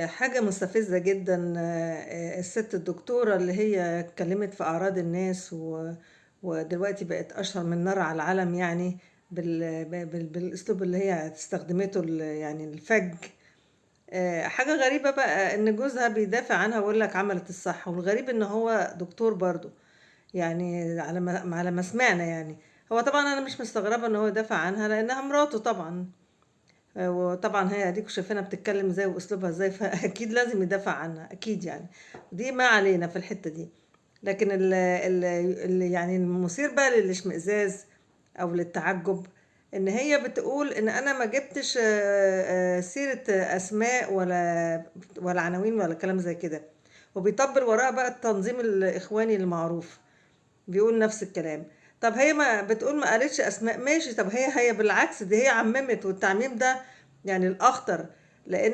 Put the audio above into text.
حاجة مستفزة جدًا الست الدكتورة اللي هي اتكلمت في أعراض الناس ودلوقتي بقت أشهر من نار على العلم يعني بالأسلوب اللي هي استخدمته يعني الفَج. حاجة غريبة بقى إن جوزها بيدافع عنها ويقول لك عملت الصح، والغريب إن هو دكتور برضه، يعني على ما سمعنا يعني. هو طبعًا أنا مش مستغربة إن هو يدافع عنها لإنها مراته طبعًا. وطبعًا هي أديكم شايفينها بتتكلم إزاي وأسلوبها إزاي، فأكيد لازم يدافع عنها، أكيد يعني. دي ما علينا في الحتّة دي. لكن اللي يعني المثير بقى للاشمئزاز أو للتعجُّب، إن هي بتقول إن أنا ما جِبتش سيرة أسماء ولا عناوين ولا كلام زي كده، وبيطبّل وراها بقى التنظيم الإخواني المعروف. بيقول نفس الكلام. طب هي ما بتقول ما قالتش أسماء، ماشي، طب هي بالعكس دي هي عمّمت، والتعميم ده يعني الأخطر، لإن